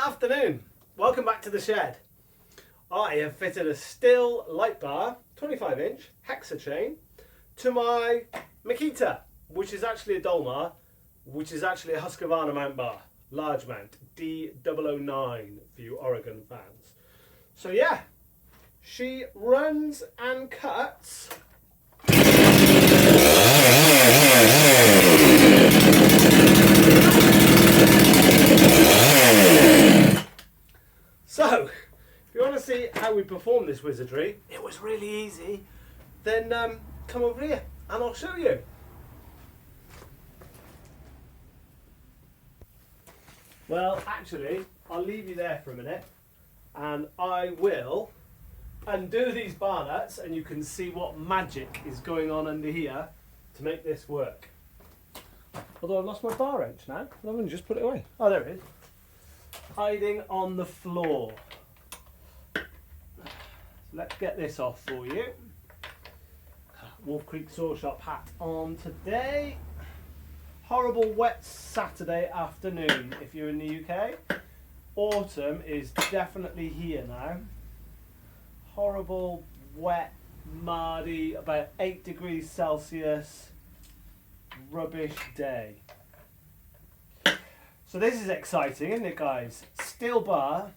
Afternoon, welcome back to the shed. I have fitted a Stihl light bar, 25-inch hexa chain, to my Makita, which is actually a Dolmar, which is actually a Husqvarna mount bar, large mount, D009 for you Oregon fans. So yeah, she runs and cuts. So, if you want to see how we perform this wizardry, it was really easy, then come over here and I'll show you. Well, actually, I'll leave you there for a minute and I will undo these bar nuts and you can see what magic is going on under here to make this work. Although I've lost my bar wrench now, I've only just put it away. Oh, there it is. Hiding on the floor. So let's get this off for you. Wolf Creek Saw Shop hat on today. Horrible wet Saturday afternoon if you're in the UK. Autumn is definitely here now. Horrible, wet, muddy, about 8 degrees Celsius, rubbish day. So this is exciting, isn't it, guys? Stihl bar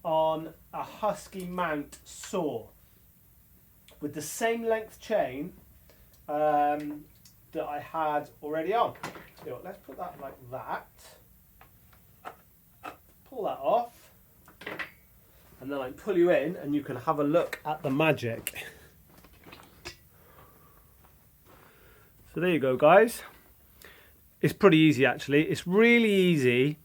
on a husky mount saw with the same length chain that I had already on. So let's put that like that. Pull that off. And then I pull you in and you can have a look at the magic. So there you go, guys. It's pretty easy actually. It's really easy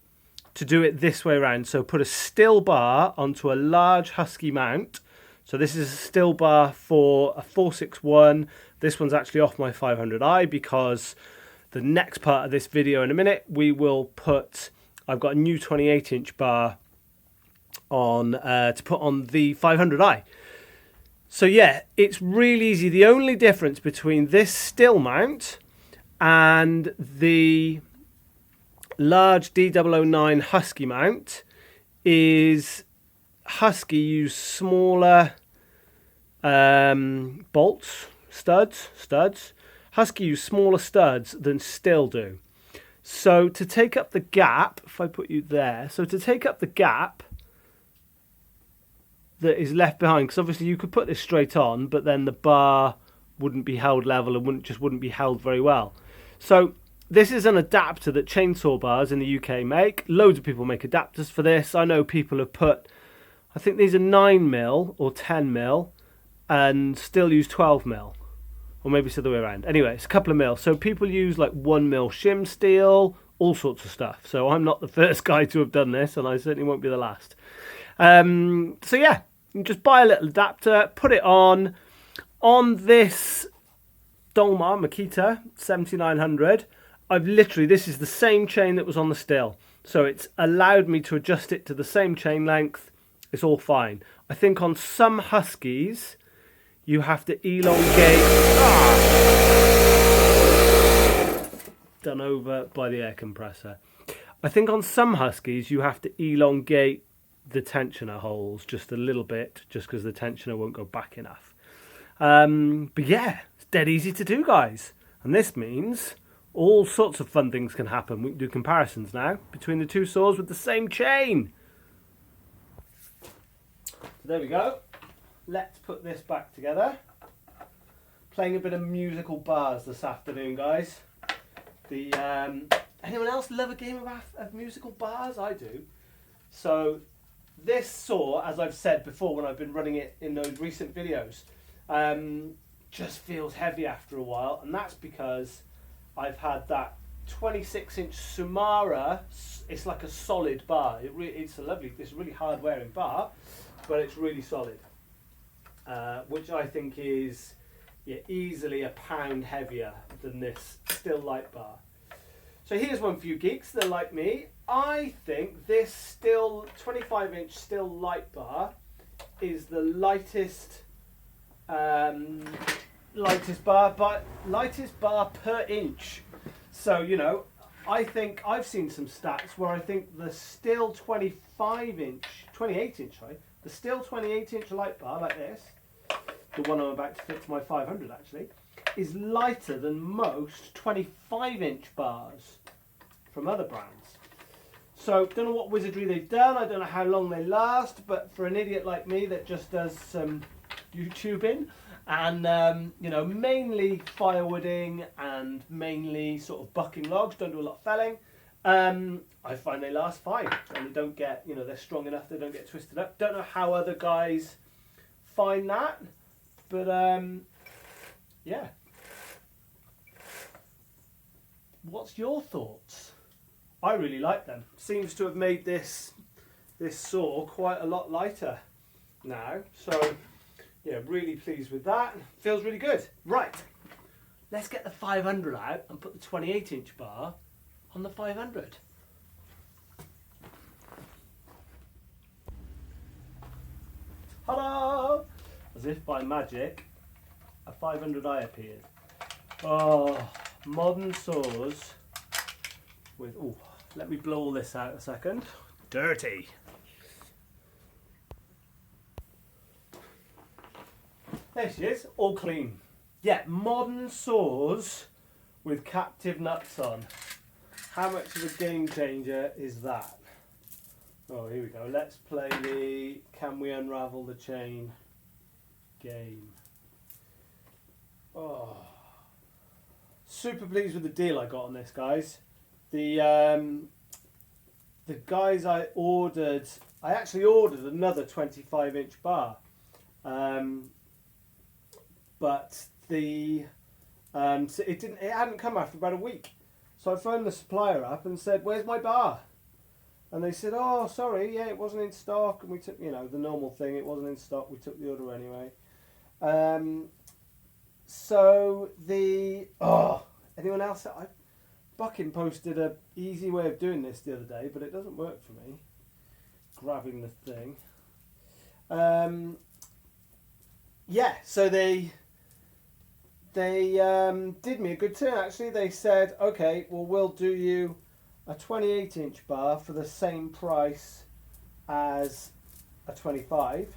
to do it this way around. So put a Stihl bar onto a large husky mount. So this is a Stihl bar for a 461. This one's actually off my 500i because the next part of this video in a minute we will put, I've got a new 28-inch bar on to put on the 500i. So yeah, it's really easy. The only difference between this Stihl mount and the large D009 husky mount is husky use smaller bolts, studs. Husky use smaller studs than Stihl do. So to take up the gap, if I put you there, so to take up the gap that is left behind, because obviously you could put this straight on, but then the bar wouldn't be held level and wouldn't be held very well. So this is an adapter that chainsaw bars in the UK make. Loads of people make adapters for this. I know people have put, I think these are 9mm or 10mm and still use 12mm. Or maybe it's the other way around. Anyway, it's a couple of mil. So people use like 1mm shim steel, all sorts of stuff. So I'm not the first guy to have done this and I certainly won't be the last. So yeah, you just buy a little adapter, put it on this Dolmar Makita 7900. I've literally, this is the same chain that was on the Stihl. So it's allowed me to adjust it to the same chain length. It's all fine. I think on some huskies, you have to elongate. Done over by the air compressor. I think on some huskies, you have to elongate the tensioner holes just a little bit, just because the tensioner won't go back enough. But yeah, it's dead easy to do, guys. And this means all sorts of fun things can happen. We can do comparisons now between the two saws with the same chain. So there we go. Let's put this back together. Playing a bit of musical bars this afternoon, guys. Anyone else love a game of musical bars? I do. So this saw, as I've said before when I've been running it in those recent videos, just feels heavy after a while, and that's because I've had that 26-inch Sumara. It's like a solid bar. It's a really hard wearing bar, but it's really solid, which I think is easily a pound heavier than this Stihl light bar. So here's one for you geeks that are like me. I think this Stihl 25-inch Stihl light bar is the lightest bar per inch. So, you know, I think I've seen some stats where I think the Stihl 28 inch, sorry, the Stihl 28 inch light bar like this, the one I'm about to fit to my 500 actually, is lighter than most 25 inch bars from other brands. So don't know what wizardry they've done, I don't know how long they last, but for an idiot like me that just does some YouTubing and you know, mainly firewooding and mainly sort of bucking logs, don't do a lot of felling, I find they last fine and they don't get, you know, they're strong enough, they don't get twisted up. Don't know how other guys find that, but yeah. What's your thoughts? I really like them. Seems to have made this saw quite a lot lighter now, so yeah, really pleased with that. Feels really good. Right, let's get the 500 out and put the 28 inch bar on the 500. Ta-da! As if by magic, a 500i appeared. Oh, modern saws with, oh, let me blow all this out a second. Dirty. There she is, all clean. Yeah, modern saws with captive nuts on. How much of a game changer is that? Oh, here we go. Let's play the can we unravel the chain game. Oh, super pleased with the deal I got on this, guys. The guys I actually ordered another 25 inch bar, but so it hadn't come after about a week. So I phoned the supplier up and said, "Where's my bar?" And they said, "Oh, sorry, yeah, it wasn't in stock." And we took, you know, the normal thing, it wasn't in stock. We took the order anyway. So anyone else? Bucking posted a easy way of doing this the other day, but it doesn't work for me. Grabbing the thing. Yeah, so they did me a good turn actually. They said, "Okay, well, we'll do you a 28 inch bar for the same price as a 25,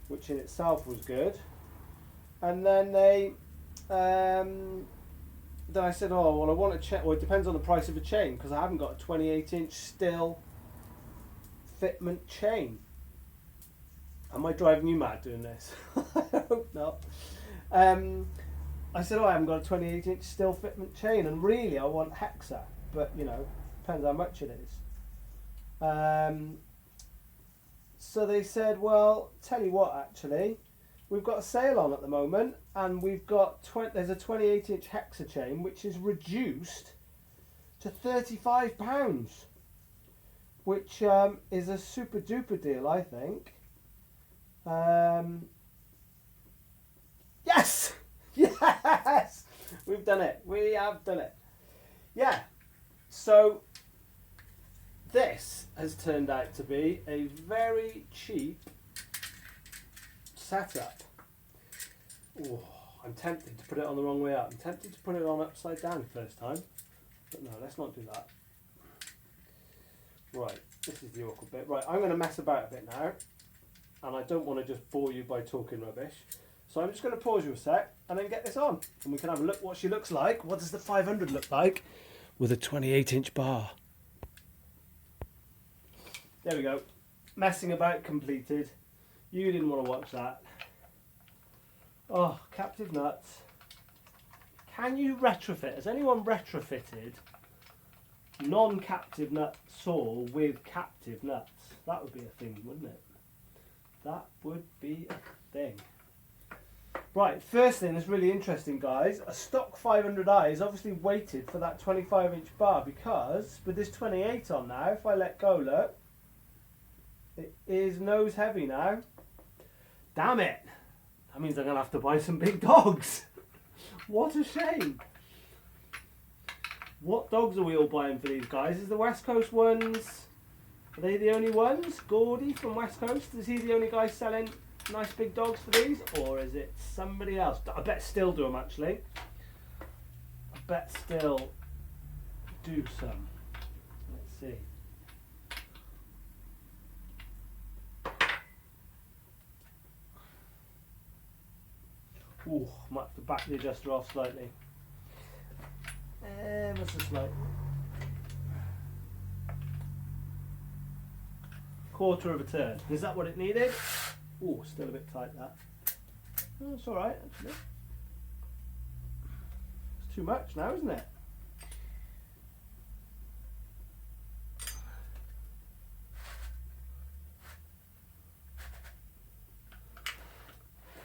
which in itself was good." And then then I said, "Oh, well, I want to check. Well, it depends on the price of a chain because I haven't got a 28 inch Stihl fitment chain." Am I driving you mad doing this? I hope not. I said, "Oh, I haven't got a 28 inch Stihl fitment chain, and really I want Hexa, but you know, depends how much it is." So they said, "Well, tell you what, actually, we've got a sale on at the moment, and we've got there's a 28 inch Hexa chain which is reduced to £35, which is a super duper deal, I think." Yes! Yes! We've done it. We have done it. Yeah. So this has turned out to be a very cheap setup. Oh, I'm tempted to put it on the wrong way up. I'm tempted to put it on upside down first time. But no, let's not do that. Right, this is the awkward bit. Right, I'm going to mess about a bit now. And I don't want to just bore you by talking rubbish. So I'm just going to pause you a sec and then get this on. And we can have a look what she looks like. What does the 500 look like with a 28 inch bar? There we go. Messing about completed. You didn't want to watch that. Oh, captive nuts. Can you retrofit? Has anyone retrofitted non-captive nut saw with captive nuts? That would be a thing, wouldn't it? That would be a thing. Right, first thing that's really interesting, guys. A stock 500i is obviously weighted for that 25 inch bar because with this 28 on now, if I let go, look, it is nose heavy now. Damn it. That means I'm going to have to buy some big dogs. What a shame. What dogs are we all buying for these guys? Is the West Coast ones, are they the only ones? Gordy from West Coast, is he the only guy selling nice big dogs for these? Or is it somebody else? I bet Stihl do them actually. I bet Stihl do some. Let's see. Ooh, might have to back the adjuster off slightly. Ever so slightly. Quarter of a turn. Is that what it needed? Ooh, still a bit tight that. Oh, it's alright actually. It's too much now, isn't it?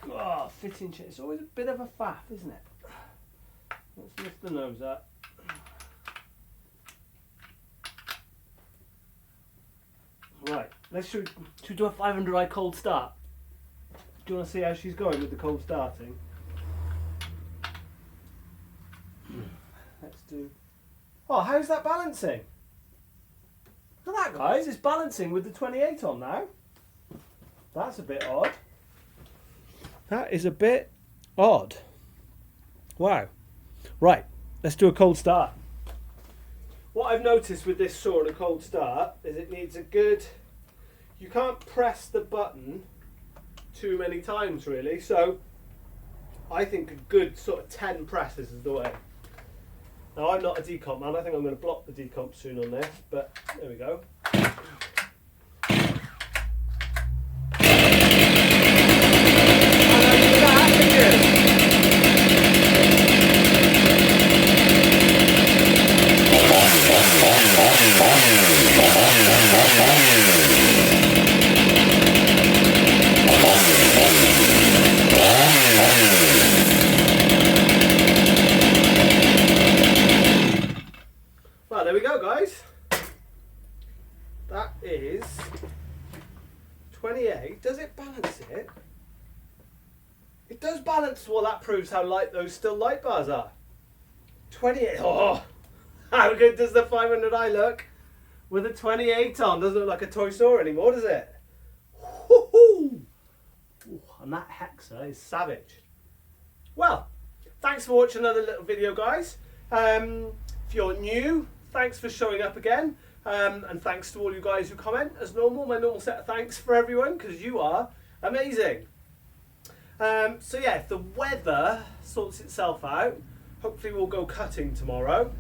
Oh, fitting chair. It's always a bit of a faff, isn't it? Let's lift the nose up. Right, should we do a 500i cold start? Do you want to see how she's going with the cold starting? Let's do... Oh, how's that balancing? Look at that, guys, it's balancing with the 28 on now. That's a bit odd. That is a bit odd. Wow. Right, let's do a cold start. What I've noticed with this saw and a cold start is it needs a good... You can't press the button too many times really, so I think a good sort of 10 presses is the way. Now I'm not a decomp man, I think I'm going to block the decomp soon on this, but there we go. Well, there we go, guys. That is 28. Does it balance it? It does balance. Well, that proves how light those Stihl light bars are. 28. Oh, how good does the 500i look with a 28 on? Doesn't look like a toy store anymore, does it? Woohoo! And that Hexa is savage. Well, thanks for watching another little video, guys. If you're new, thanks for showing up again. And thanks to all you guys who comment. As normal, my normal set of thanks for everyone, because you are amazing. So yeah, if the weather sorts itself out, hopefully we'll go cutting tomorrow.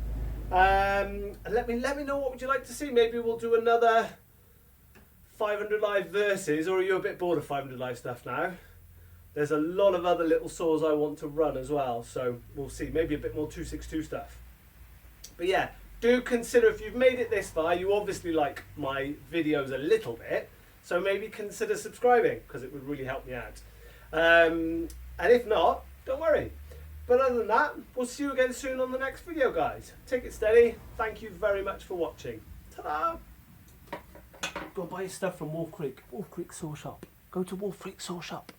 And let me know what would you like to see. Maybe we'll do another 500 live versus, or are you a bit bored of 500 live stuff now? There's a lot of other little saws I want to run as well, so we'll see. Maybe a bit more 262 stuff. But yeah, do consider, if you've made it this far, you obviously like my videos a little bit, so maybe consider subscribing, because it would really help me out. And if not, don't worry. But other than that, we'll see you again soon on the next video, guys. Take it steady. Thank you very much for watching. Ta-da! Go and buy your stuff from Wolf Creek Saw Shop. Go to Wolf Creek Saw Shop.